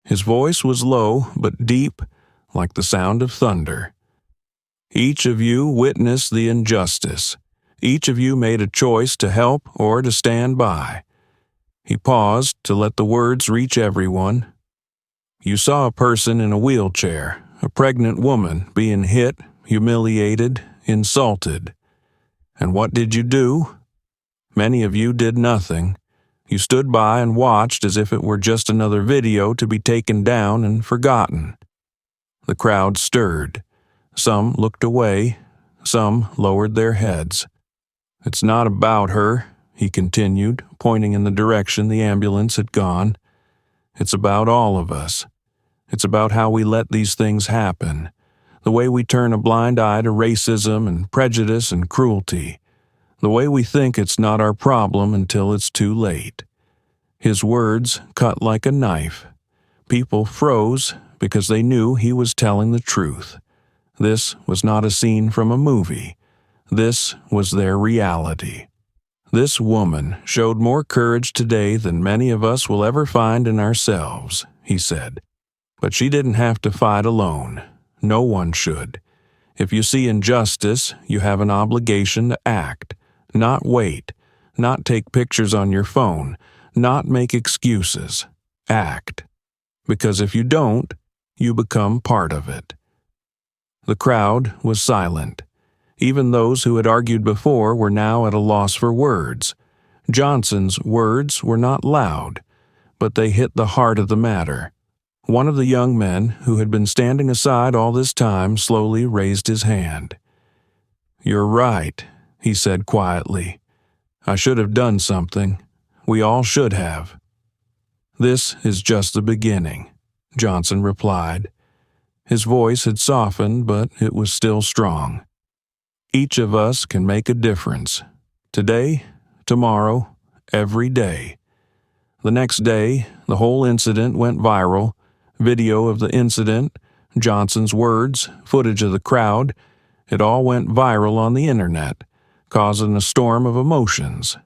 His voice was low but deep, like the sound of thunder. Each of you witnessed the injustice. Each of you made a choice to help or to stand by. He paused to let the words reach everyone. You saw a person in a wheelchair, a pregnant woman, being hit, humiliated, insulted. And what did you do? Many of you did nothing. You stood by and watched as if it were just another video to be taken down and forgotten. The crowd stirred. Some looked away. Some lowered their heads. It's not about her, he continued, pointing in the direction the ambulance had gone. It's about all of us. It's about how we let these things happen, the way we turn a blind eye to racism and prejudice and cruelty, the way we think it's not our problem until it's too late. His words cut like a knife. People froze because they knew he was telling the truth. This was not a scene from a movie. This was their reality. This woman showed more courage today than many of us will ever find in ourselves, he said. But she didn't have to fight alone. No one should. If you see injustice, you have an obligation to act, not wait, not take pictures on your phone, not make excuses. Act. Because if you don't, you become part of it. The crowd was silent. Even those who had argued before were now at a loss for words. Johnson's words were not loud, but they hit the heart of the matter. One of the young men, who had been standing aside all this time, slowly raised his hand. "You're right," he said quietly. "I should have done something. We all should have." "This is just the beginning," Johnson replied. His voice had softened, but it was still strong. Each of us can make a difference. Today, tomorrow, every day. The next day, the whole incident went viral. Video of the incident, Johnson's words, footage of the crowd, it all went viral on the internet, causing a storm of emotions.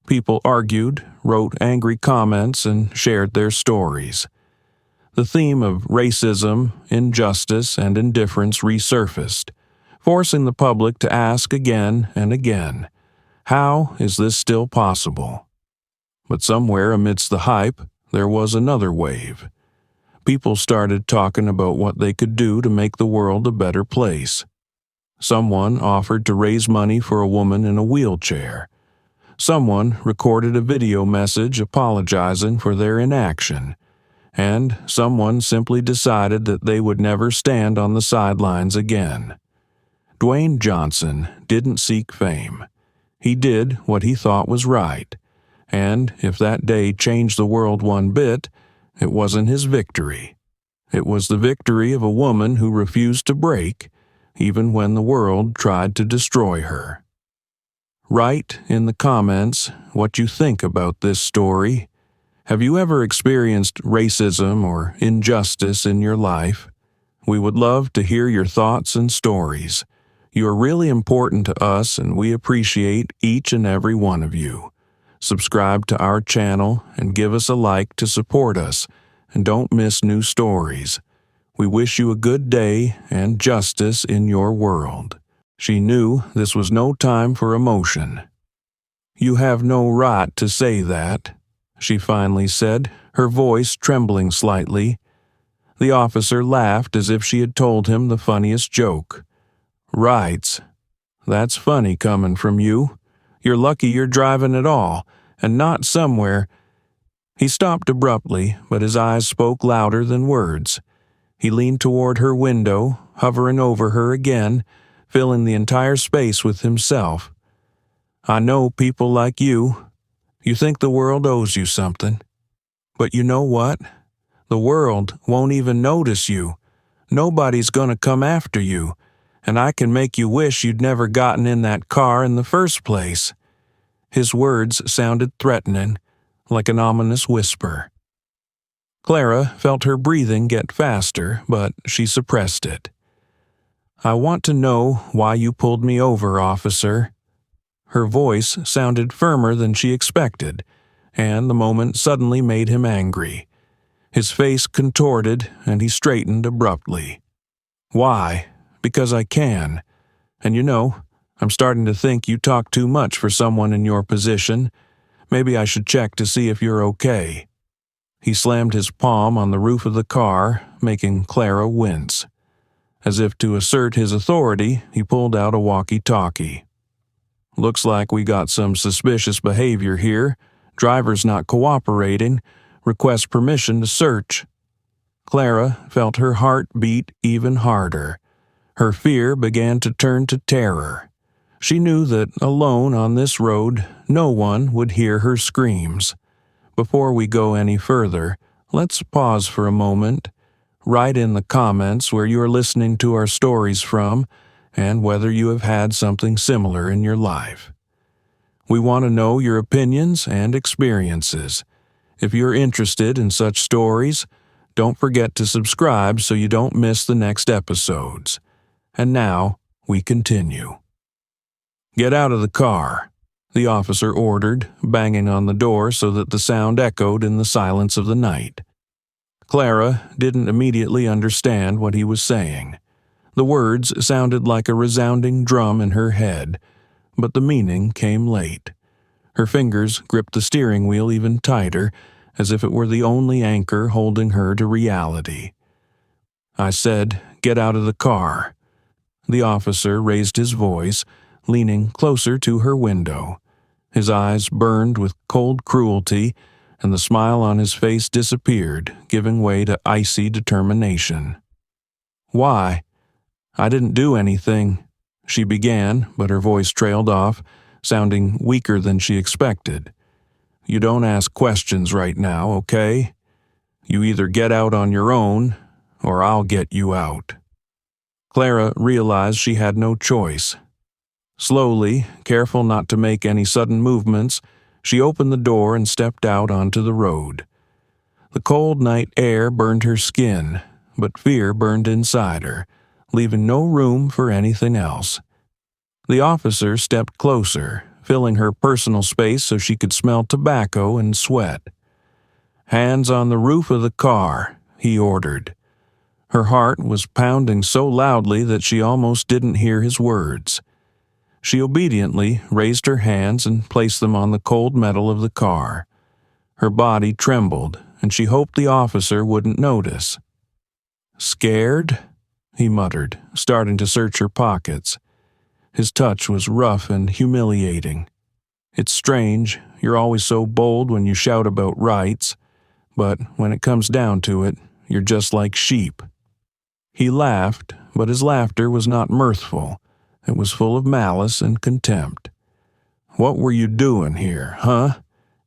People argued, wrote angry comments, and shared their stories. The theme of racism, injustice, and indifference resurfaced, forcing the public to ask again and again, how is this still possible? But somewhere amidst the hype, there was another wave. People started talking about what they could do to make the world a better place. Someone offered to raise money for a woman in a wheelchair. Someone recorded a video message apologizing for their inaction. And someone simply decided that they would never stand on the sidelines again. Dwayne Johnson didn't seek fame. He did what he thought was right. And if that day changed the world one bit, it wasn't his victory. It was the victory of a woman who refused to break, even when the world tried to destroy her. Write in the comments what you think about this story. Have you ever experienced racism or injustice in your life? We would love to hear your thoughts and stories. You are really important to us, and we appreciate each and every one of you. Subscribe to our channel and give us a like to support us, and don't miss new stories. We wish you a good day and justice in your world. She knew this was no time for emotion. "You have no right to say that," she finally said, her voice trembling slightly. The officer laughed as if she had told him the funniest joke. "Rights? That's funny coming from you. You're lucky you're driving at all, and not somewhere—" He stopped abruptly, but his eyes spoke louder than words. He leaned toward her window, hovering over her again, filling the entire space with himself. "I know people like you. You think the world owes you something. But you know what? The world won't even notice you. Nobody's gonna come after you. And I can make you wish you'd never gotten in that car in the first place." His words sounded threatening, like an ominous whisper. Clara felt her breathing get faster, but she suppressed it. "I want to know why you pulled me over, officer." Her voice sounded firmer than she expected, and the moment suddenly made him angry. His face contorted, and he straightened abruptly. "Why? Because I can. And I'm starting to think you talk too much for someone in your position. Maybe I should check to see if you're okay." He slammed his palm on the roof of the car, making Clara wince. As if to assert his authority, he pulled out a walkie-talkie. "Looks like we got some suspicious behavior here. Driver's not cooperating. Request permission to search." Clara felt her heart beat even harder. Her fear began to turn to terror. She knew that, alone on this road, no one would hear her screams. Before we go any further, let's pause for a moment. Write in the comments where you are listening to our stories from and whether you have had something similar in your life. We want to know your opinions and experiences. If you're interested in such stories, don't forget to subscribe so you don't miss the next episodes. And now, we continue. "Get out of the car," the officer ordered, banging on the door so that the sound echoed in the silence of the night. Clara didn't immediately understand what he was saying. The words sounded like a resounding drum in her head, but the meaning came late. Her fingers gripped the steering wheel even tighter, as if it were the only anchor holding her to reality. "I said, get out of the car." The officer raised his voice, leaning closer to her window. His eyes burned with cold cruelty, and the smile on his face disappeared, giving way to icy determination. "Why? I didn't do anything," she began, but her voice trailed off, sounding weaker than she expected. "You don't ask questions right now, okay? You either get out on your own, or I'll get you out." Clara realized she had no choice. Slowly, careful not to make any sudden movements, she opened the door and stepped out onto the road. The cold night air burned her skin, but fear burned inside her, leaving no room for anything else. The officer stepped closer, filling her personal space so she could smell tobacco and sweat. "Hands on the roof of the car," he ordered. Her heart was pounding so loudly that she almost didn't hear his words. She obediently raised her hands and placed them on the cold metal of the car. Her body trembled, and she hoped the officer wouldn't notice. "Scared?" he muttered, starting to search her pockets. His touch was rough and humiliating. "It's strange, you're always so bold when you shout about rights, but when it comes down to it, you're just like sheep." He laughed, but his laughter was not mirthful. It was full of malice and contempt. "What were you doing here, huh?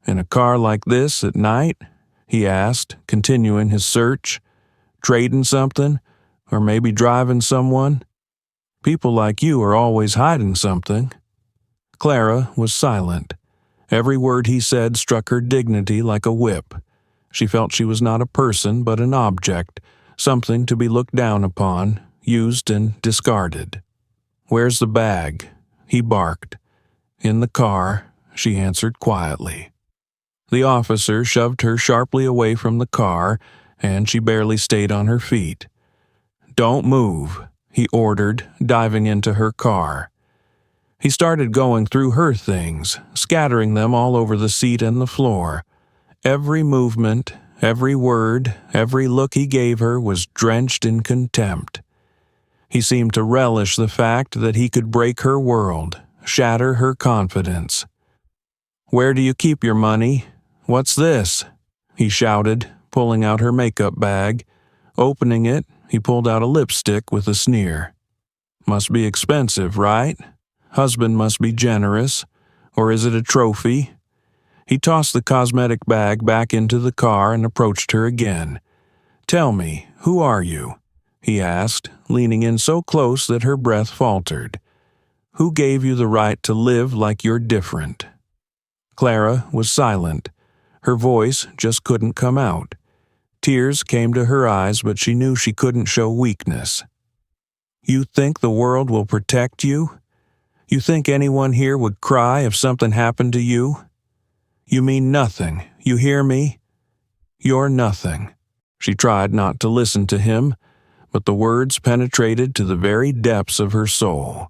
In a car like this at night?" he asked, continuing his search. "Trading something? Or maybe driving someone? People like you are always hiding something." Clara was silent. Every word he said struck her dignity like a whip. She felt she was not a person but an object, something to be looked down upon, used and discarded. "Where's the bag?" he barked. "In the car," she answered quietly. The officer shoved her sharply away from the car, and she barely stayed on her feet. "Don't move," he ordered, diving into her car. He started going through her things, scattering them all over the seat and the floor. Every movement, every word, every look he gave her was drenched in contempt. He seemed to relish the fact that he could break her world, shatter her confidence. "Where do you keep your money? What's this?" he shouted, pulling out her makeup bag. Opening it, he pulled out a lipstick with a sneer. "Must be expensive, right? Husband must be generous. Or is it a trophy?" He tossed the cosmetic bag back into the car and approached her again. "Tell me, who are you?" he asked, leaning in so close that her breath faltered. "Who gave you the right to live like you're different?" Clara was silent. Her voice just couldn't come out. Tears came to her eyes, but she knew she couldn't show weakness. "You think the world will protect you? You think anyone here would cry if something happened to you? You mean nothing, you hear me? You're nothing." She tried not to listen to him, but the words penetrated to the very depths of her soul.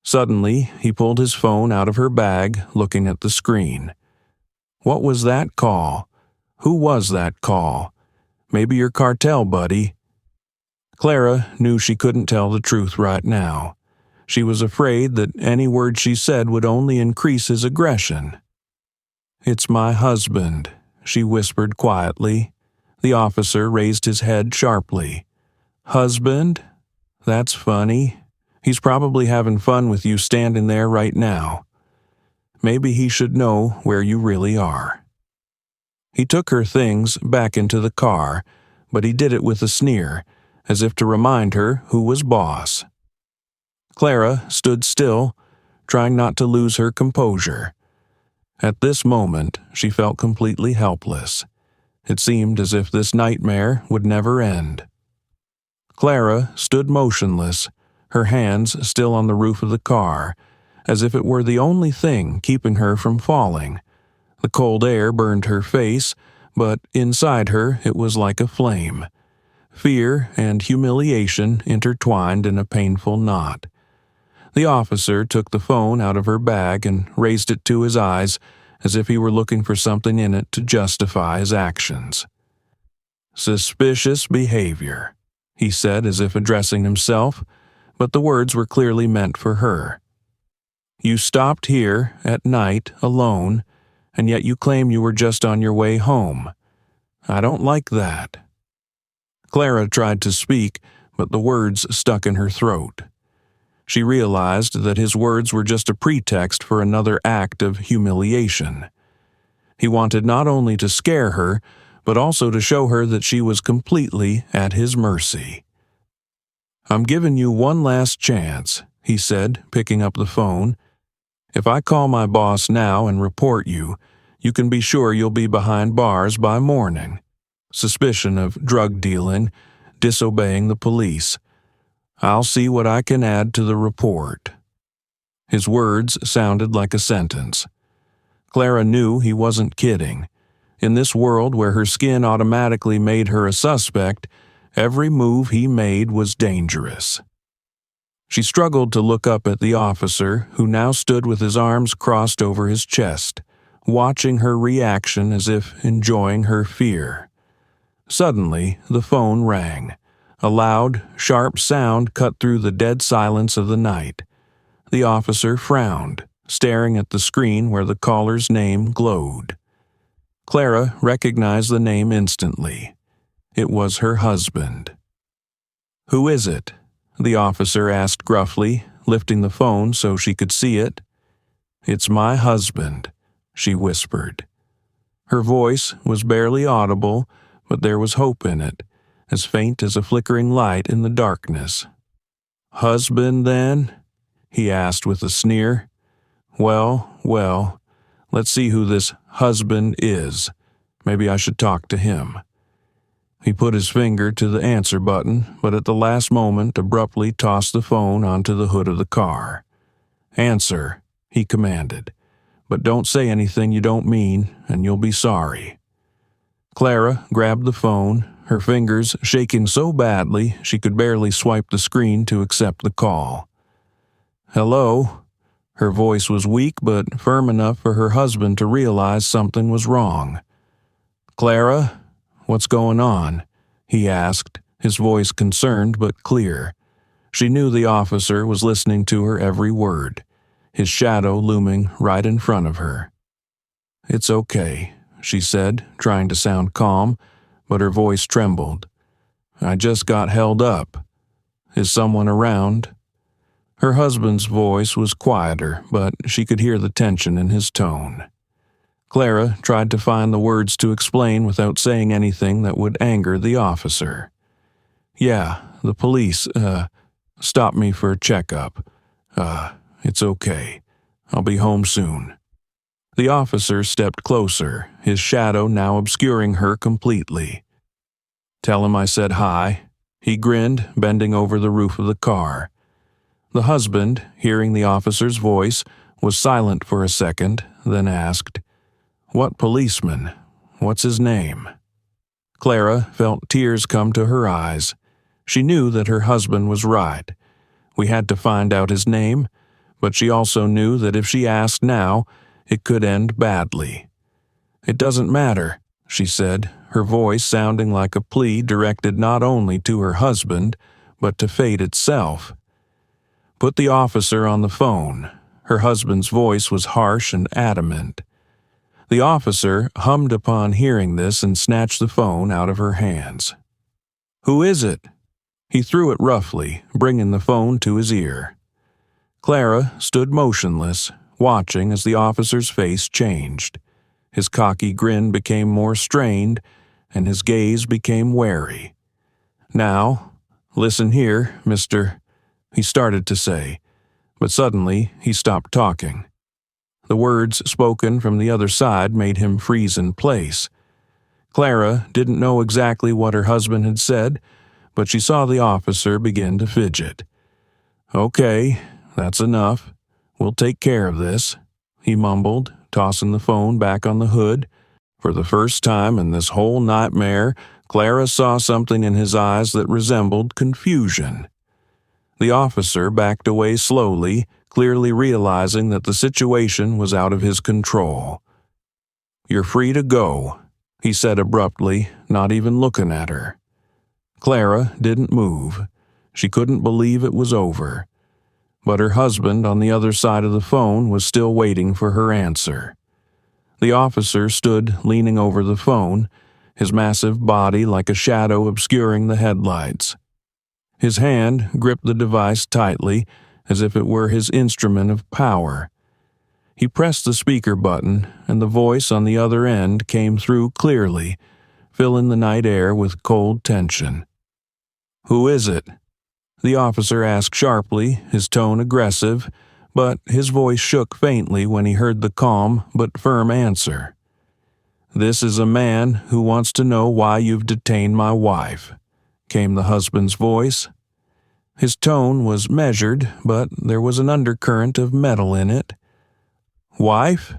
Suddenly, he pulled his phone out of her bag, looking at the screen. What was that call? Who was that call? Maybe your cartel buddy. Clara knew she couldn't tell the truth right now. She was afraid that any word she said would only increase his aggression. "It's my husband," she whispered quietly. The officer raised his head sharply. "Husband? That's funny. He's probably having fun with you standing there right now. Maybe he should know where you really are." He took her things back into the car, but he did it with a sneer, as if to remind her who was boss. Clara stood still, trying not to lose her composure. At this moment, she felt completely helpless. It seemed as if this nightmare would never end. Clara stood motionless, her hands still on the roof of the car, as if it were the only thing keeping her from falling. The cold air burned her face, but inside her it was like a flame. Fear and humiliation intertwined in a painful knot. The officer took the phone out of her bag and raised it to his eyes, as if he were looking for something in it to justify his actions. "Suspicious behavior," he said as if addressing himself, but the words were clearly meant for her. "You stopped here at night alone, and yet you claim you were just on your way home. I don't like that." Clara tried to speak, but the words stuck in her throat. She realized that his words were just a pretext for another act of humiliation. He wanted not only to scare her, but also to show her that she was completely at his mercy. "I'm giving you one last chance," he said, picking up the phone. "If I call my boss now and report you, you can be sure you'll be behind bars by morning. Suspicion of drug dealing, disobeying the police. I'll see what I can add to the report." His words sounded like a sentence. Clara knew he wasn't kidding. In this world where her skin automatically made her a suspect, every move he made was dangerous. She struggled to look up at the officer, who now stood with his arms crossed over his chest, watching her reaction as if enjoying her fear. Suddenly, the phone rang. A loud, sharp sound cut through the dead silence of the night. The officer frowned, staring at the screen where the caller's name glowed. Clara recognized the name instantly. It was her husband. "Who is it?" the officer asked gruffly, lifting the phone so she could see it. "It's my husband," she whispered. Her voice was barely audible, but there was hope in it, as faint as a flickering light in the darkness. "Husband, then?" he asked with a sneer. Well, let's see who this husband is. Maybe I should talk to him." He put his finger to the answer button, but at the last moment abruptly tossed the phone onto the hood of the car. "Answer," he commanded, "but don't say anything you don't mean, and you'll be sorry." Clara grabbed the phone, her fingers shaking so badly she could barely swipe the screen to accept the call. "Hello?" Her voice was weak but firm enough for her husband to realize something was wrong. "Clara, what's going on?" he asked, his voice concerned but clear. She knew the officer was listening to her every word, his shadow looming right in front of her. "It's okay," she said, trying to sound calm, but her voice trembled. "I just got held up. Is someone around?" Her husband's voice was quieter, but she could hear the tension in his tone. Clara tried to find the words to explain without saying anything that would anger the officer. "Yeah, the police, stopped me for a checkup. It's okay. I'll be home soon." The officer stepped closer, his shadow now obscuring her completely. "Tell him I said hi," he grinned, bending over the roof of the car. The husband, hearing the officer's voice, was silent for a second, then asked, "What policeman? What's his name?" Clara felt tears come to her eyes. She knew that her husband was right. We had to find out his name, but she also knew that if she asked now, it could end badly. "It doesn't matter," she said, her voice sounding like a plea directed not only to her husband, but to fate itself. "Put the officer on the phone." Her husband's voice was harsh and adamant. The officer hummed upon hearing this and snatched the phone out of her hands. "Who is it?" He threw it roughly, bringing the phone to his ear. Clara stood motionless, watching as the officer's face changed. His cocky grin became more strained, and his gaze became wary. "Now, listen here, Mr." he started to say, but suddenly he stopped talking. The words spoken from the other side made him freeze in place. Clara didn't know exactly what her husband had said, but she saw the officer begin to fidget. "Okay, that's enough. We'll take care of this," he mumbled, tossing the phone back on the hood. For the first time in this whole nightmare, Clara saw something in his eyes that resembled confusion. The officer backed away slowly, clearly realizing that the situation was out of his control. "You're free to go," he said abruptly, not even looking at her. Clara didn't move. She couldn't believe it was over. But her husband on the other side of the phone was still waiting for her answer. The officer stood leaning over the phone, his massive body like a shadow obscuring the headlights. His hand gripped the device tightly, as if it were his instrument of power. He pressed the speaker button, and the voice on the other end came through clearly, filling the night air with cold tension. "Who is it?" the officer asked sharply, his tone aggressive, but his voice shook faintly when he heard the calm but firm answer. "This is a man who wants to know why you've detained my wife," came the husband's voice. His tone was measured, but there was an undercurrent of metal in it. "Wife?"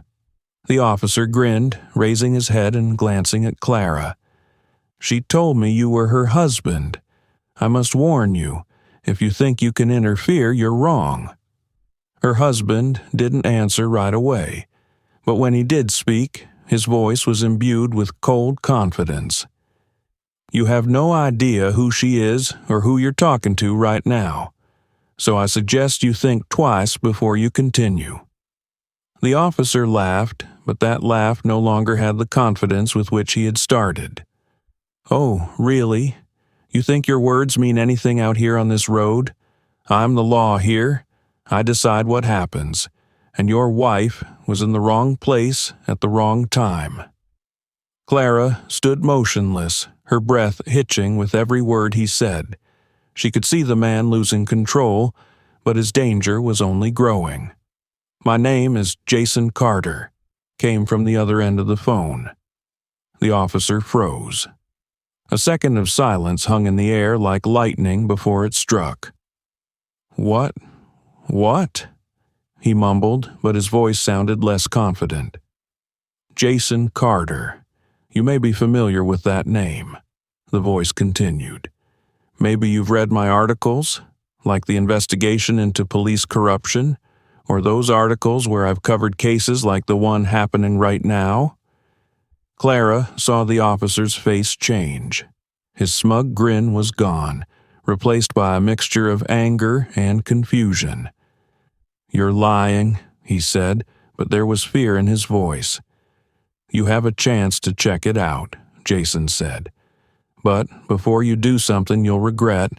The officer grinned, raising his head and glancing at Clara. "She told me you were her husband. I must warn you, if you think you can interfere, you're wrong." Her husband didn't answer right away, but when he did speak, his voice was imbued with cold confidence. "You have no idea who she is or who you're talking to right now, so I suggest you think twice before you continue." The officer laughed, but that laugh no longer had the confidence with which he had started. "Oh, really? You think your words mean anything out here on this road? I'm the law here. I decide what happens, and your wife was in the wrong place at the wrong time." Clara stood motionless, her breath hitching with every word he said. She could see the man losing control, but his danger was only growing. "My name is Jason Carter," came from the other end of the phone. The officer froze. A second of silence hung in the air like lightning before it struck. What? He mumbled, but his voice sounded less confident. "Jason Carter. You may be familiar with that name," the voice continued. "Maybe you've read my articles, like the investigation into police corruption, or those articles where I've covered cases like the one happening right now." Clara saw the officer's face change. His smug grin was gone, replaced by a mixture of anger and confusion. "You're lying," he said, but there was fear in his voice. "You have a chance to check it out," Jason said. "But before you do something you'll regret,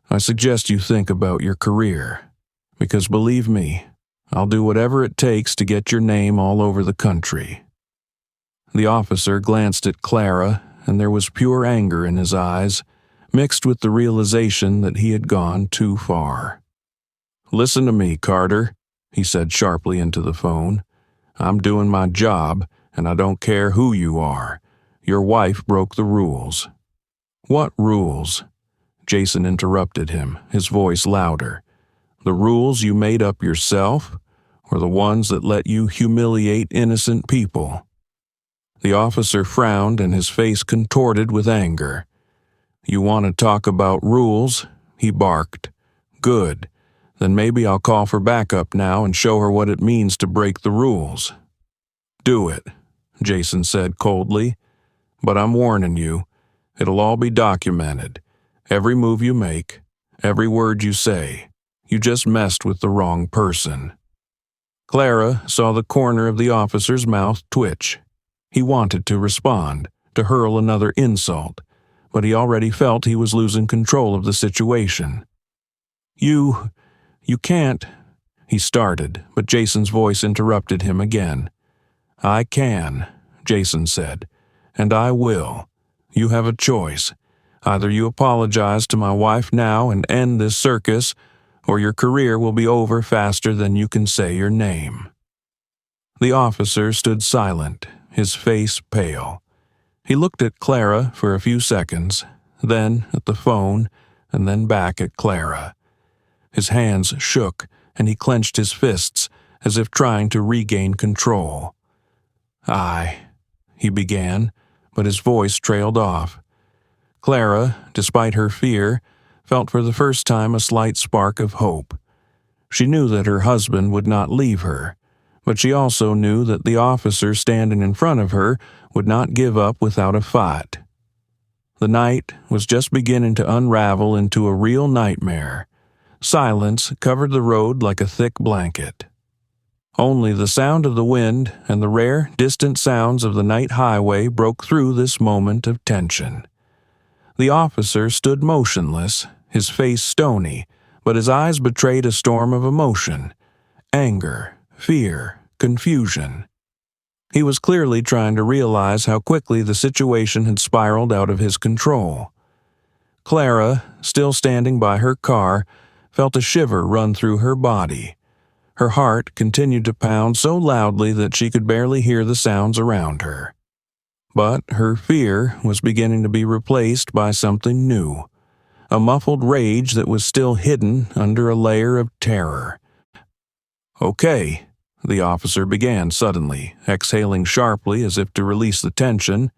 I suggest you think about your career. Because believe me, I'll do whatever it takes to get your name all over the country." The officer glanced at Clara, and there was pure anger in his eyes, mixed with the realization that he had gone too far. "Listen to me, Carter," he said sharply into the phone. "I'm doing my job, and I don't care who you are. Your wife broke the rules." "What rules?" Jason interrupted him, his voice louder. "The rules you made up yourself, or the ones that let you humiliate innocent people?" The officer frowned and his face contorted with anger. "You want to talk about rules?" he barked. "Good. Then maybe I'll call for backup now and show her what it means to break the rules." "Do it," Jason said coldly. "But I'm warning you, it'll all be documented. Every move you make, every word you say. You just messed with the wrong person." Clara saw the corner of the officer's mouth twitch. He wanted to respond, to hurl another insult, but he already felt he was losing control of the situation. You can't," he started, but Jason's voice interrupted him again. "I can," Jason said, "and I will. You have a choice. Either you apologize to my wife now and end this circus, or your career will be over faster than you can say your name." The officer stood silent, his face pale. He looked at Clara for a few seconds, then at the phone, and then back at Clara. His hands shook, and he clenched his fists as if trying to regain control. He began, but his voice trailed off. Clara, despite her fear, felt for the first time a slight spark of hope. She knew that her husband would not leave her, but she also knew that the officer standing in front of her would not give up without a fight. The night was just beginning to unravel into a real nightmare. Silence covered the road like a thick blanket. Only the sound of the wind and the rare, distant sounds of the night highway broke through this moment of tension. The officer stood motionless, his face stony, but his eyes betrayed a storm of emotion: anger, fear, confusion. He was clearly trying to realize how quickly the situation had spiraled out of his control. Clara, still standing by her car, felt a shiver run through her body. Her heart continued to pound so loudly that she could barely hear the sounds around her. But her fear was beginning to be replaced by something new, a muffled rage that was still hidden under a layer of terror. "Okay," the officer began suddenly, exhaling sharply as if to release the tension.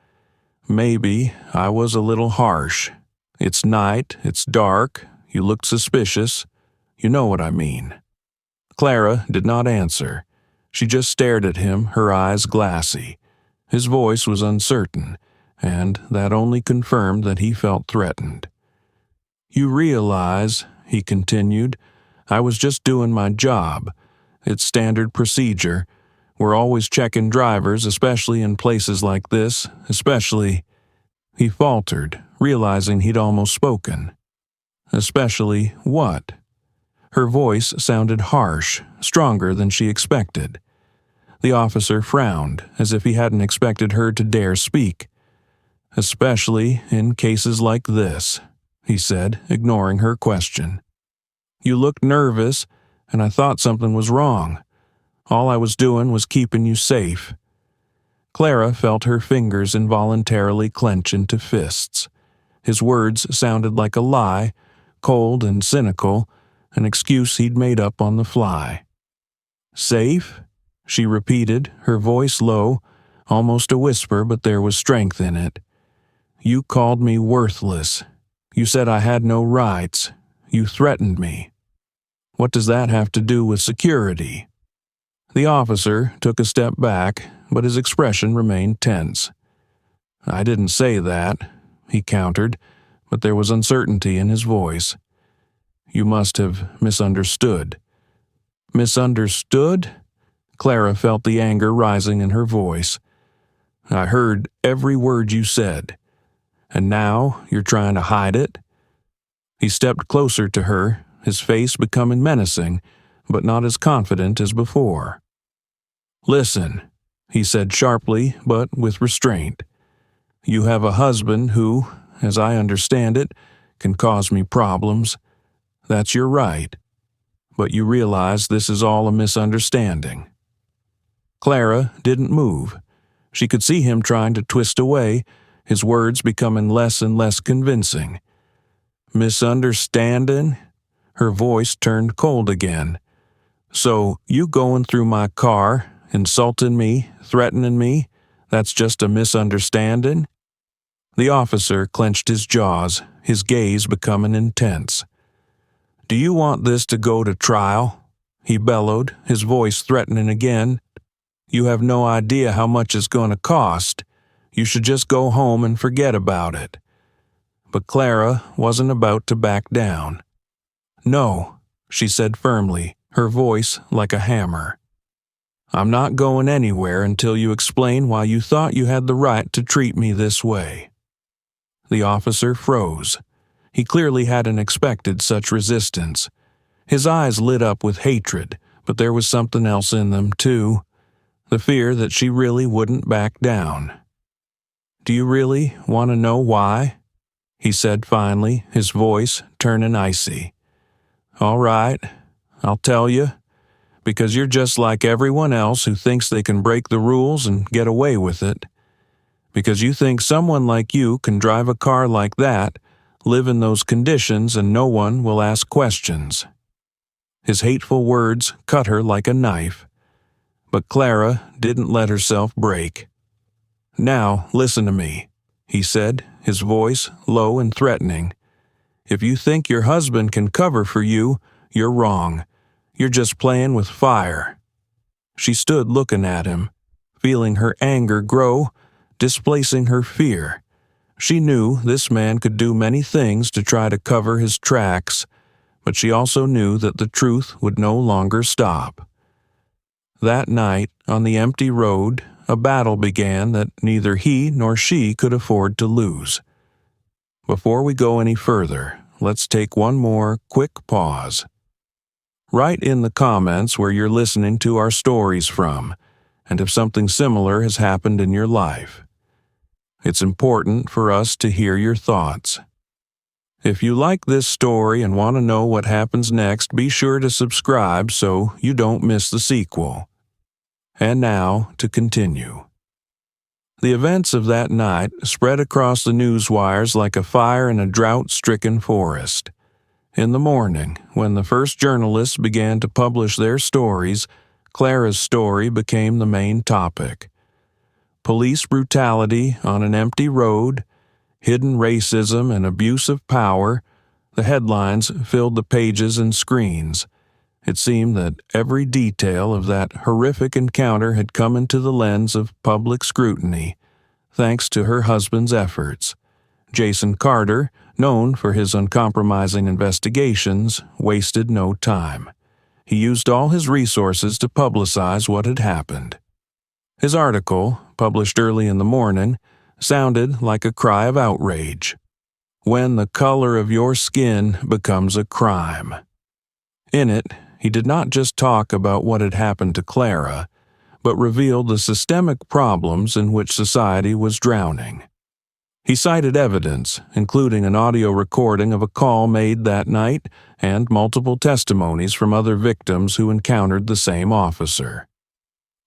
"Maybe I was a little harsh. It's night, it's dark, you looked suspicious. You know what I mean." Clara did not answer. She just stared at him, her eyes glassy. His voice was uncertain, and that only confirmed that he felt threatened. "You realize," he continued, "I was just doing my job. It's standard procedure. We're always checking drivers, especially in places like this, especially—" He faltered, realizing he'd almost spoken. "Especially what?" Her voice sounded harsh, stronger than she expected. The officer frowned, as if he hadn't expected her to dare speak. "Especially in cases like this," he said, ignoring her question. "You looked nervous, and I thought something was wrong. All I was doing was keeping you safe." Clara felt her fingers involuntarily clench into fists. His words sounded like a lie, cold and cynical, an excuse he'd made up on the fly. "Safe?" she repeated, her voice low, almost a whisper, but there was strength in it. "You called me worthless. You said I had no rights. You threatened me. What does that have to do with security?" The officer took a step back, but his expression remained tense. "I didn't say that," he countered, but there was uncertainty in his voice. "You must have misunderstood." "Misunderstood?" Clara felt the anger rising in her voice. "I heard every word you said. And now you're trying to hide it?" He stepped closer to her, his face becoming menacing, but not as confident as before. "Listen," he said sharply, but with restraint. "You have a husband who, as I understand it, can cause me problems. That's your right. But you realize this is all a misunderstanding." Clara didn't move. She could see him trying to twist away, his words becoming less and less convincing. "Misunderstanding?" Her voice turned cold again. "So you going through my car, insulting me, threatening me, That's just a misunderstanding?" The officer clenched his jaws, his gaze becoming intense. "Do you want this to go to trial?" he bellowed, his voice threatening again. "You have no idea how much it's going to cost. You should just go home and forget about it." But Clara wasn't about to back down. "No," she said firmly, her voice like a hammer. "I'm not going anywhere until you explain why you thought you had the right to treat me this way." The officer froze. He clearly hadn't expected such resistance. His eyes lit up with hatred, but there was something else in them, too. The fear that she really wouldn't back down. "Do you really want to know why?" he said finally, his voice turning icy. "All right, I'll tell you. Because you're just like everyone else who thinks they can break the rules and get away with it. Because you think someone like you can drive a car like that, live in those conditions, and no one will ask questions." His hateful words cut her like a knife. But Clara didn't let herself break. "Now, listen to me," he said, his voice low and threatening. "If you think your husband can cover for you, you're wrong. You're just playing with fire." She stood looking at him, feeling her anger grow, displacing her fear. She knew this man could do many things to try to cover his tracks, but she also knew that the truth would no longer stop. That night, on the empty road, a battle began that neither he nor she could afford to lose. Before we go any further, let's take one more quick pause. Write in the comments where you're listening to our stories from, and if something similar has happened in your life. It's important for us to hear your thoughts. If you like this story and want to know what happens next, be sure to subscribe so you don't miss the sequel. And now, to continue. The events of that night spread across the news wires like a fire in a drought-stricken forest. In the morning, when the first journalists began to publish their stories, Clara's story became the main topic. Police brutality on an empty road, hidden racism and abuse of power, the headlines filled the pages and screens. It seemed that every detail of that horrific encounter had come into the lens of public scrutiny, thanks to her husband's efforts. Jason Carter, known for his uncompromising investigations, wasted no time. He used all his resources to publicize what had happened. His article, published early in the morning, sounded like a cry of outrage. When the color of your skin becomes a crime. In it, he did not just talk about what had happened to Clara, but revealed the systemic problems in which society was drowning. He cited evidence, including an audio recording of a call made that night and multiple testimonies from other victims who encountered the same officer.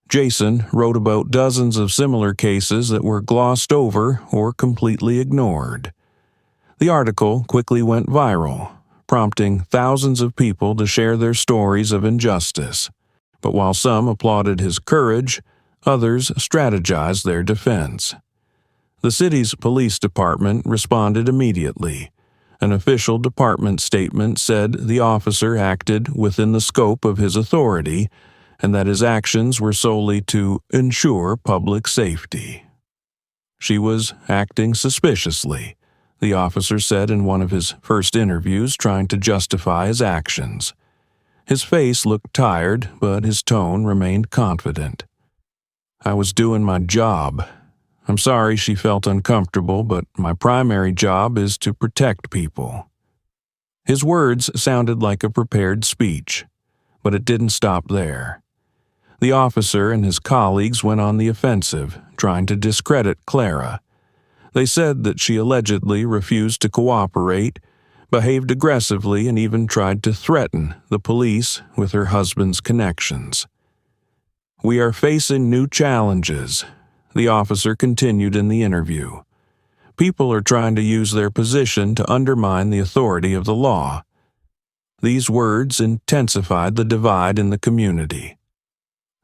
Jason wrote about dozens of similar cases that were glossed over or completely ignored. The article quickly went viral, prompting thousands of people to share their stories of injustice. But while some applauded his courage, others strategized their defense. The city's police department responded immediately. An official department statement said the officer acted within the scope of his authority and that his actions were solely to ensure public safety. She was acting suspiciously, the officer said in one of his first interviews, trying to justify his actions. His face looked tired, but his tone remained confident. "I was doing my job. I'm sorry she felt uncomfortable, but my primary job is to protect people." His words sounded like a prepared speech, but it didn't stop there. The officer and his colleagues went on the offensive, trying to discredit Clara. They said that she allegedly refused to cooperate, behaved aggressively, and even tried to threaten the police with her husband's connections. "We are facing new challenges," the officer continued in the interview. "People are trying to use their position to undermine the authority of the law." These words intensified the divide in the community.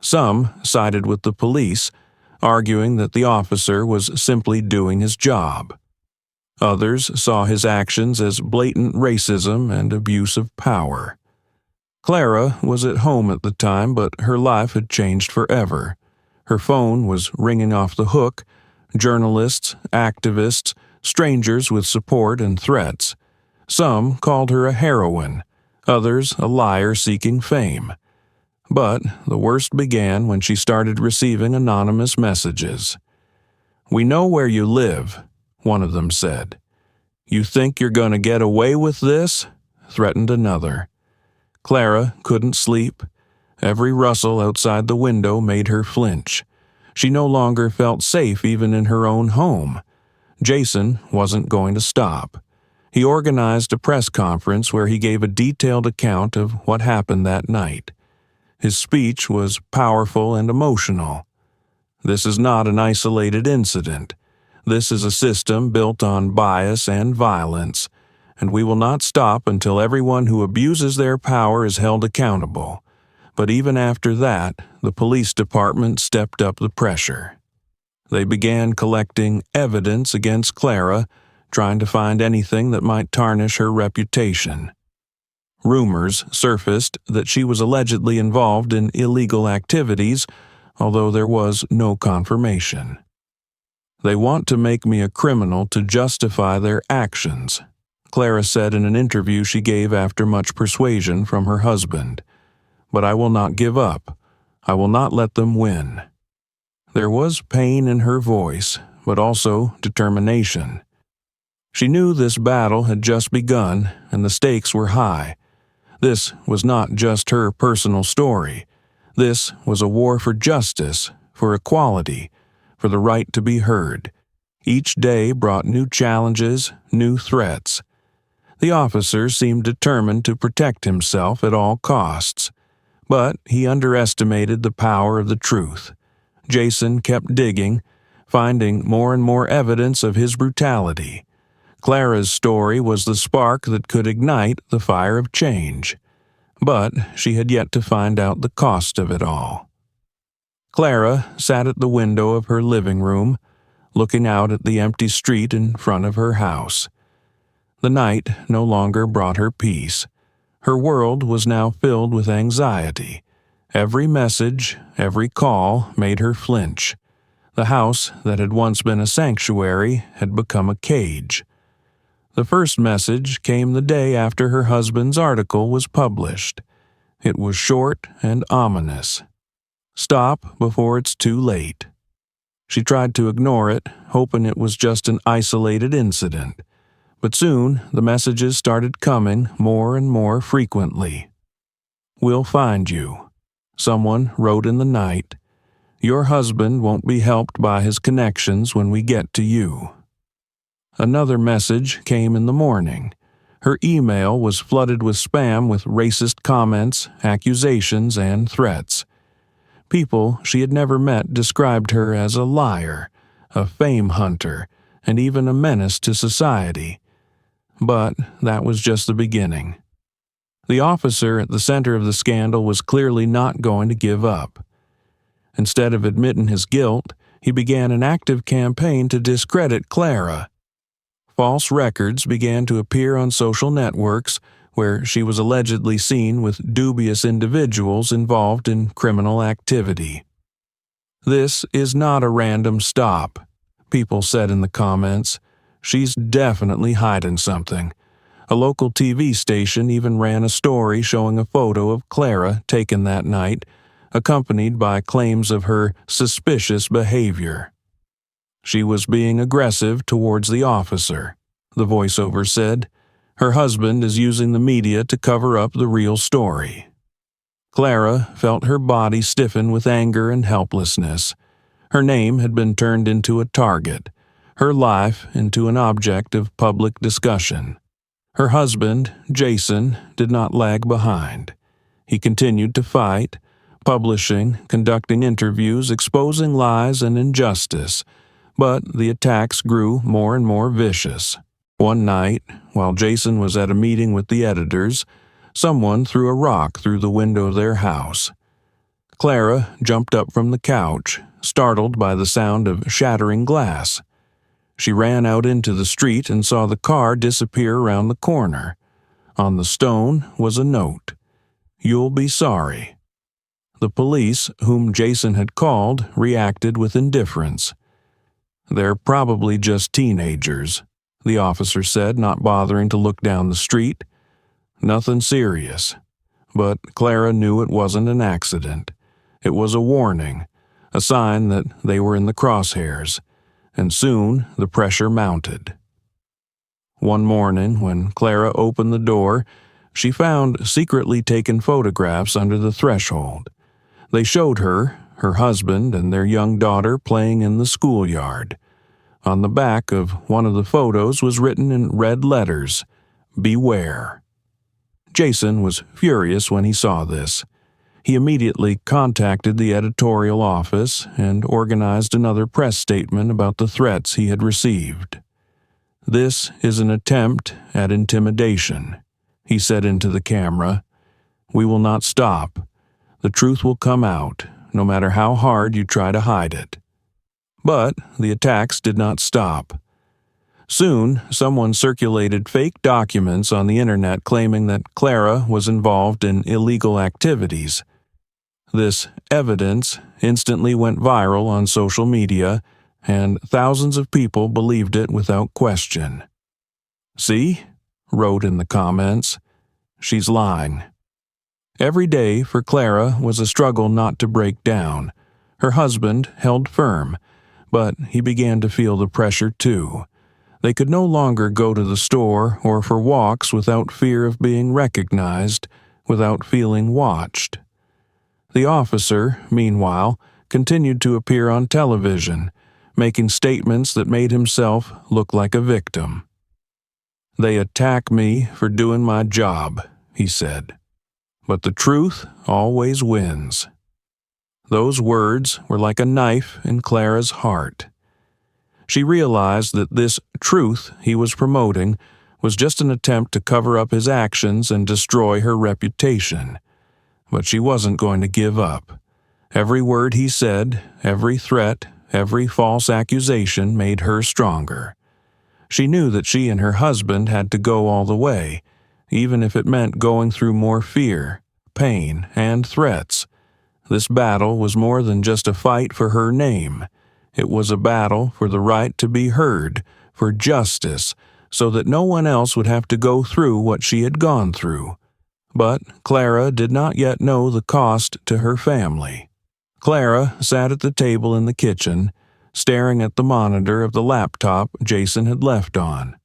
Some sided with the police, arguing that the officer was simply doing his job. Others saw his actions as blatant racism and abuse of power. Clara was at home at the time, but her life had changed forever. Her phone was ringing off the hook. Journalists, activists, strangers with support and threats. Some called her a heroine, others a liar seeking fame. But the worst began when she started receiving anonymous messages. "We know where you live," one of them said. "You think you're going to get away with this?" threatened another. Clara couldn't sleep. Every rustle outside the window made her flinch. She no longer felt safe even in her own home. Jason wasn't going to stop. He organized a press conference where he gave a detailed account of what happened that night. His speech was powerful and emotional. "This is not an isolated incident. This is a system built on bias and violence, and we will not stop until everyone who abuses their power is held accountable." But even after that, the police department stepped up the pressure. They began collecting evidence against Clara, trying to find anything that might tarnish her reputation. Rumors surfaced that she was allegedly involved in illegal activities, although there was no confirmation. "They want to make me a criminal to justify their actions," Clara said in an interview she gave after much persuasion from her husband. "But I will not give up. I will not let them win." There was pain in her voice, but also determination. She knew this battle had just begun, and the stakes were high. This was not just her personal story. This was a war for justice, for equality, for the right to be heard. Each day brought new challenges, new threats. The officer seemed determined to protect himself at all costs. But he underestimated the power of the truth. Jason kept digging, finding more and more evidence of his brutality. Clara's story was the spark that could ignite the fire of change. But she had yet to find out the cost of it all. Clara sat at the window of her living room, looking out at the empty street in front of her house. The night no longer brought her peace. Her world was now filled with anxiety. Every message, every call made her flinch. The house that had once been a sanctuary had become a cage. The first message came the day after her husband's article was published. It was short and ominous. "Stop before it's too late." She tried to ignore it, hoping it was just an isolated incident. But soon the messages started coming more and more frequently. "We'll find you," someone wrote in the night. "Your husband won't be helped by his connections when we get to you." Another message came in the morning. Her email was flooded with spam with racist comments, accusations, and threats. People she had never met described her as a liar, a fame hunter, and even a menace to society. But that was just the beginning. The officer at the center of the scandal was clearly not going to give up. Instead of admitting his guilt, he began an active campaign to discredit Clara. False records began to appear on social networks where she was allegedly seen with dubious individuals involved in criminal activity. "This is not a random stop," people said in the comments. "She's definitely hiding something." A local TV station even ran a story showing a photo of Clara taken that night, accompanied by claims of her suspicious behavior. "She was being aggressive towards the officer," the voiceover said. "Her husband is using the media to cover up the real story." Clara felt her body stiffen with anger and helplessness. Her name had been turned into a target, her life into an object of public discussion. Her husband, Jason, did not lag behind. He continued to fight, publishing, conducting interviews, exposing lies and injustice, but the attacks grew more and more vicious. One night, while Jason was at a meeting with the editors, someone threw a rock through the window of their house. Clara jumped up from the couch, startled by the sound of shattering glass. She ran out into the street and saw the car disappear around the corner. On the stone was a note. "You'll be sorry." The police, whom Jason had called, reacted with indifference. "They're probably just teenagers," the officer said, not bothering to look down the street. "Nothing serious." But Clara knew it wasn't an accident. It was a warning, a sign that they were in the crosshairs, and soon the pressure mounted. One morning, when Clara opened the door, she found secretly taken photographs under the threshold. They showed her, her husband, and their young daughter playing in the schoolyard. On the back of one of the photos was written in red letters, "Beware." Jason was furious when he saw this. He immediately contacted the editorial office and organized another press statement about the threats he had received. "This is an attempt at intimidation," he said into the camera. "We will not stop. The truth will come out, no matter how hard you try to hide it." But the attacks did not stop. Soon, someone circulated fake documents on the internet claiming that Clara was involved in illegal activities. This evidence instantly went viral on social media, and thousands of people believed it without question. "See?" wrote in the comments. "She's lying." Every day for Clara was a struggle not to break down. Her husband held firm, but he began to feel the pressure too. They could no longer go to the store or for walks without fear of being recognized, without feeling watched. The officer, meanwhile, continued to appear on television, making statements that made himself look like a victim. "They attack me for doing my job," he said. "But the truth always wins." Those words were like a knife in Clara's heart. She realized that this truth he was promoting was just an attempt to cover up his actions and destroy her reputation. But she wasn't going to give up. Every word he said, every threat, every false accusation made her stronger. She knew that she and her husband had to go all the way, even if it meant going through more fear, pain, and threats. This battle was more than just a fight for her name. It was a battle for the right to be heard, for justice, so that no one else would have to go through what she had gone through. But Clara did not yet know the cost to her family. Clara sat at the table in the kitchen, staring at the monitor of the laptop Jason had left on.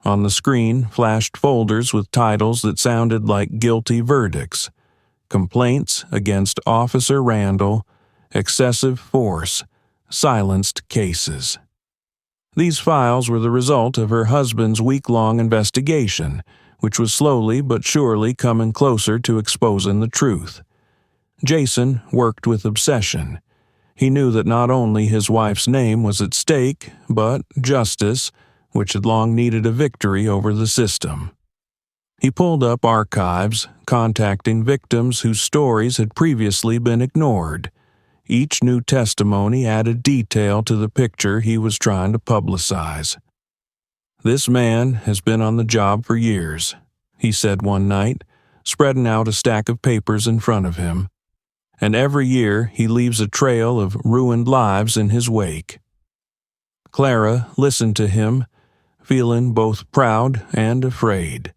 On the screen flashed folders with titles that sounded like guilty verdicts. Complaints against Officer Randall, excessive force, silenced cases. These files were the result of her husband's week-long investigation, which was slowly but surely coming closer to exposing the truth. Jason worked with obsession. He knew that not only his wife's name was at stake, but justice, which had long needed a victory over the system. He pulled up archives, contacting victims whose stories had previously been ignored. Each new testimony added detail to the picture he was trying to publicize. "This man has been on the job for years," he said one night, spreading out a stack of papers in front of him. "And every year he leaves a trail of ruined lives in his wake." Clara listened to him, feeling both proud and afraid.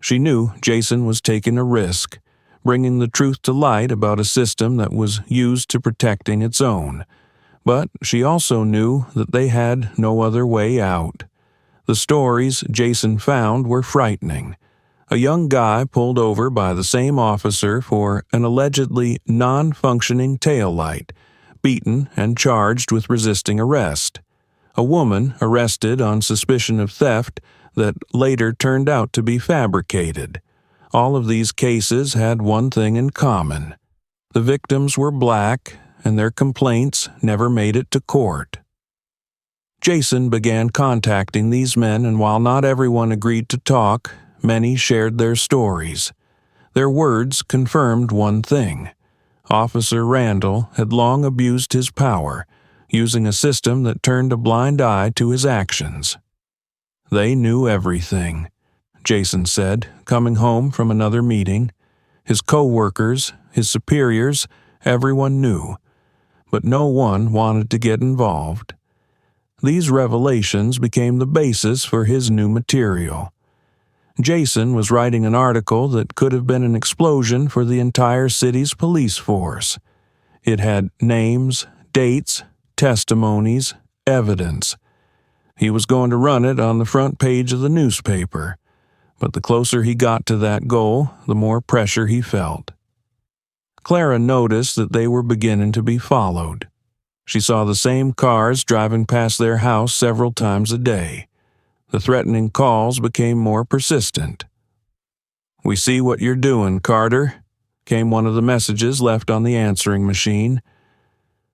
She knew Jason was taking a risk, bringing the truth to light about a system that was used to protecting its own. But she also knew that they had no other way out. The stories Jason found were frightening. A young guy pulled over by the same officer for an allegedly non-functioning taillight, beaten and charged with resisting arrest. A woman arrested on suspicion of theft that later turned out to be fabricated. All of these cases had one thing in common. The victims were black, and their complaints never made it to court. Jason began contacting these men, and while not everyone agreed to talk, many shared their stories. Their words confirmed one thing. Officer Randall had long abused his power, using a system that turned a blind eye to his actions. They knew everything, Jason said, coming home from another meeting. His co-workers, his superiors, everyone knew, but no one wanted to get involved. These revelations became the basis for his new material. Jason was writing an article that could have been an explosion for the entire city's police force. It had names, dates, testimonies, evidence. He was going to run it on the front page of the newspaper, but the closer he got to that goal, the more pressure he felt. Clara noticed that they were beginning to be followed. She saw the same cars driving past their house several times a day. The threatening calls became more persistent. "We see what you're doing, Carter," came one of the messages left on the answering machine.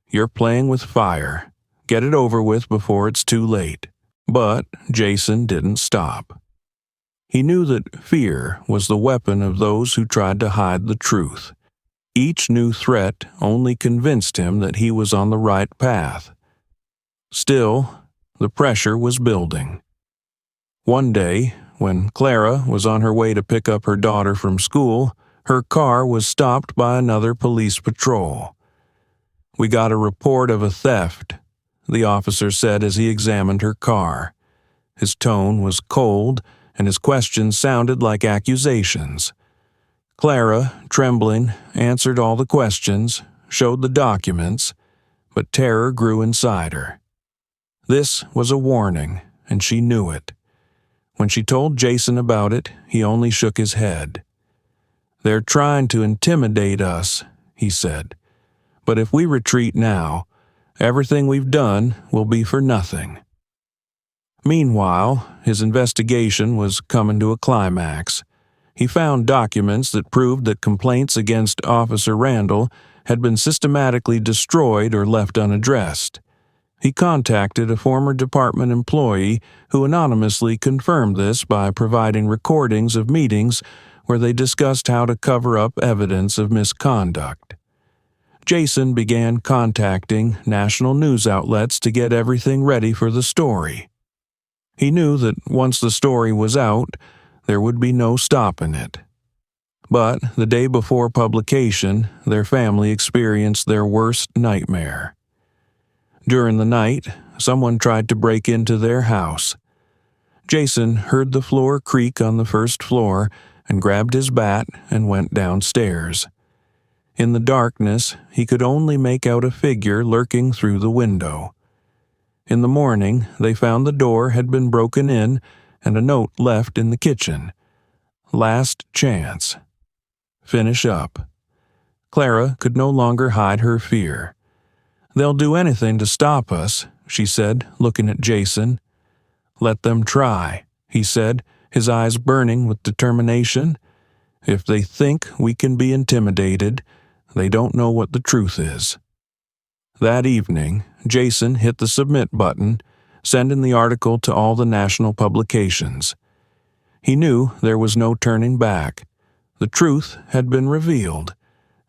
"You're playing with fire. Get it over with before it's too late." But Jason didn't stop. He knew that fear was the weapon of those who tried to hide the truth. Each new threat only convinced him that he was on the right path. Still, the pressure was building. One day, when Clara was on her way to pick up her daughter from school, her car was stopped by another police patrol. "We got a report of a theft," the officer said as he examined her car. His tone was cold, and his questions sounded like accusations. Clara, trembling, answered all the questions, showed the documents, but terror grew inside her. This was a warning, and she knew it. When she told Jason about it, he only shook his head. "They're trying to intimidate us," he said. "But if we retreat now, everything we've done will be for nothing." Meanwhile, his investigation was coming to a climax. He found documents that proved that complaints against Officer Randall had been systematically destroyed or left unaddressed. He contacted a former department employee who anonymously confirmed this by providing recordings of meetings where they discussed how to cover up evidence of misconduct. Jason began contacting national news outlets to get everything ready for the story. He knew that once the story was out, there would be no stopping it. But the day before publication, their family experienced their worst nightmare. During the night, someone tried to break into their house. Jason heard the floor creak on the first floor and grabbed his bat and went downstairs. In the darkness, he could only make out a figure lurking through the window. In the morning, they found the door had been broken in and a note left in the kitchen. "Last chance. Finish up." Clara could no longer hide her fear. "They'll do anything to stop us," she said, looking at Jason. "Let them try," he said, his eyes burning with determination. "If they think we can be intimidated, they don't know what the truth is." That evening, Jason hit the submit button, sending the article to all the national publications. He knew there was no turning back. The truth had been revealed,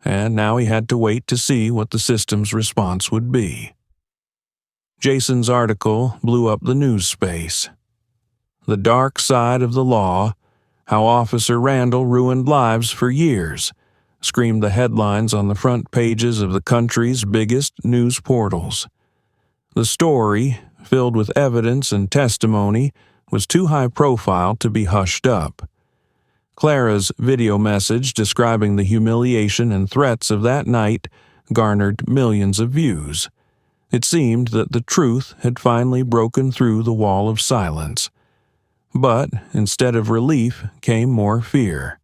and now he had to wait to see what the system's response would be. Jason's article blew up the news space. "The Dark Side of the Law: How Officer Randall Ruined Lives for Years," screamed the headlines on the front pages of the country's biggest news portals. The story, filled with evidence and testimony, was too high profile to be hushed up. Clara's video message describing the humiliation and threats of that night garnered millions of views. It seemed that the truth had finally broken through the wall of silence. But instead of relief came more fear.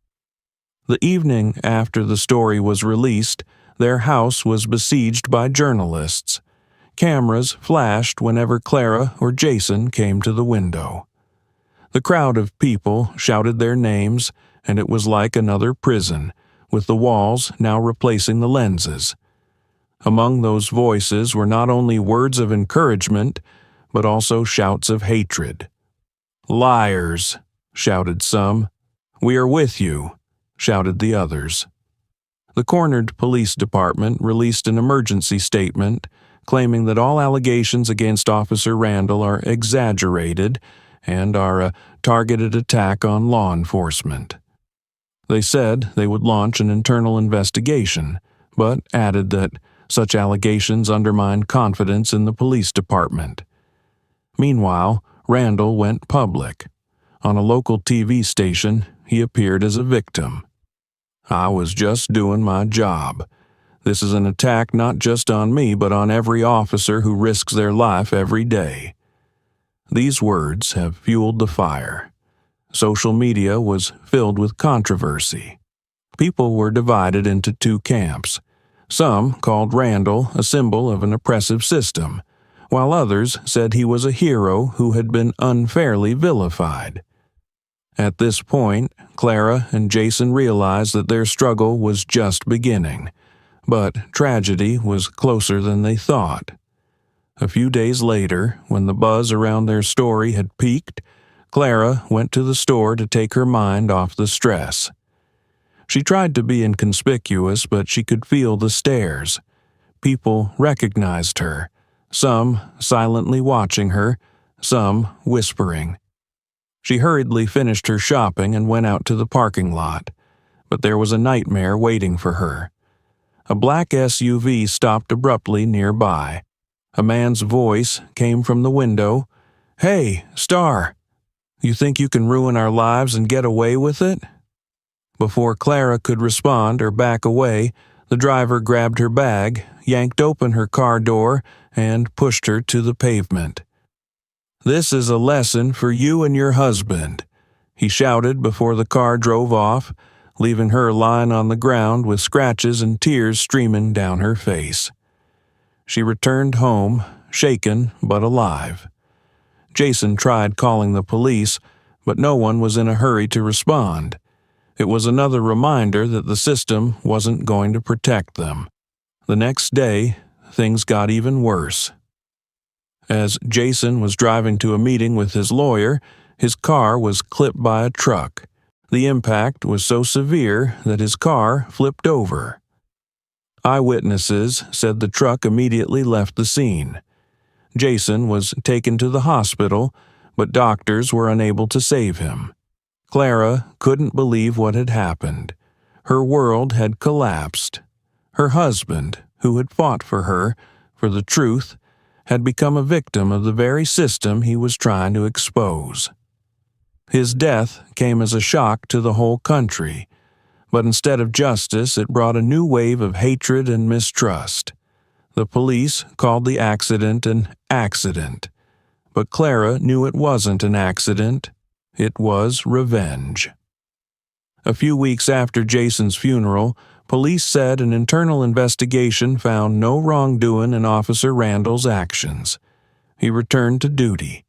The evening after the story was released, their house was besieged by journalists. Cameras flashed whenever Clara or Jason came to the window. The crowd of people shouted their names, and it was like another prison, with the walls now replacing the lenses. Among those voices were not only words of encouragement, but also shouts of hatred. "Liars," shouted some. "We are with you," shouted the others. The cornered police department released an emergency statement claiming that all allegations against Officer Randall are exaggerated and are a targeted attack on law enforcement. They said they would launch an internal investigation, but added that such allegations undermine confidence in the police department. Meanwhile, Randall went public. On a local TV station, he appeared as a victim. "I was just doing my job. This is an attack not just on me, but on every officer who risks their life every day." These words have fueled the fire. Social media was filled with controversy. People were divided into two camps. Some called Randall a symbol of an oppressive system, while others said he was a hero who had been unfairly vilified. At this point, Clara and Jason realized that their struggle was just beginning, but tragedy was closer than they thought. A few days later, when the buzz around their story had peaked, Clara went to the store to take her mind off the stress. She tried to be inconspicuous, but she could feel the stares. People recognized her, some silently watching her, some whispering. She hurriedly finished her shopping and went out to the parking lot, but there was a nightmare waiting for her. A black SUV stopped abruptly nearby. A man's voice came from the window. "Hey, Star, you think you can ruin our lives and get away with it?" Before Clara could respond or back away, the driver grabbed her bag, yanked open her car door, and pushed her to the pavement. "This is a lesson for you and your husband," he shouted before the car drove off, leaving her lying on the ground with scratches and tears streaming down her face. She returned home, shaken but alive. Jason tried calling the police, but no one was in a hurry to respond. It was another reminder that the system wasn't going to protect them. The next day, things got even worse. As Jason was driving to a meeting with his lawyer, his car was clipped by a truck. The impact was so severe that his car flipped over. Eyewitnesses said the truck immediately left the scene. Jason was taken to the hospital, but doctors were unable to save him. Clara couldn't believe what had happened. Her world had collapsed. Her husband, who had fought for her, for the truth, had become a victim of the very system he was trying to expose. His death came as a shock to the whole country, but instead of justice, it brought a new wave of hatred and mistrust. The police called the accident an accident, but Clara knew it wasn't an accident. It was revenge. A few weeks after Jason's funeral, police said an internal investigation found no wrongdoing in Officer Randall's actions. He returned to duty.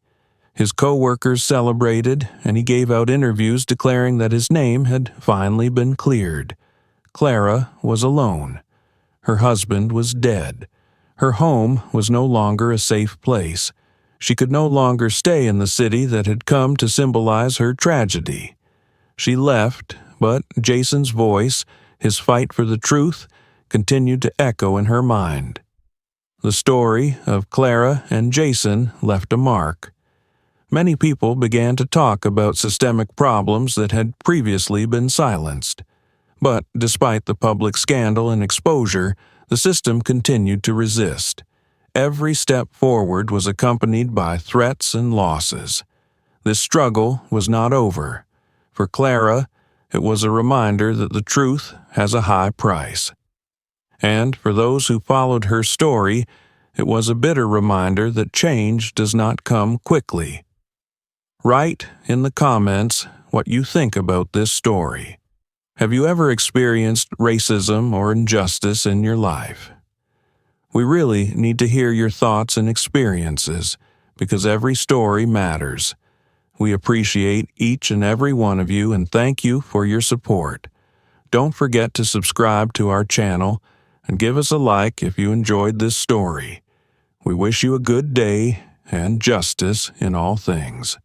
His co-workers celebrated, and he gave out interviews declaring that his name had finally been cleared. Clara was alone. Her husband was dead. Her home was no longer a safe place. She could no longer stay in the city that had come to symbolize her tragedy. She left, but Jason's voice, his fight for the truth, continued to echo in her mind. The story of Clara and Jason left a mark. Many people began to talk about systemic problems that had previously been silenced. But despite the public scandal and exposure, the system continued to resist. Every step forward was accompanied by threats and losses. This struggle was not over. For Clara, it was a reminder that the truth has a high price. And for those who followed her story, it was a bitter reminder that change does not come quickly. Write in the comments what you think about this story. Have you ever experienced racism or injustice in your life? We really need to hear your thoughts and experiences, because every story matters. We appreciate each and every one of you and thank you for your support. Don't forget to subscribe to our channel and give us a like if you enjoyed this story. We wish you a good day and justice in all things.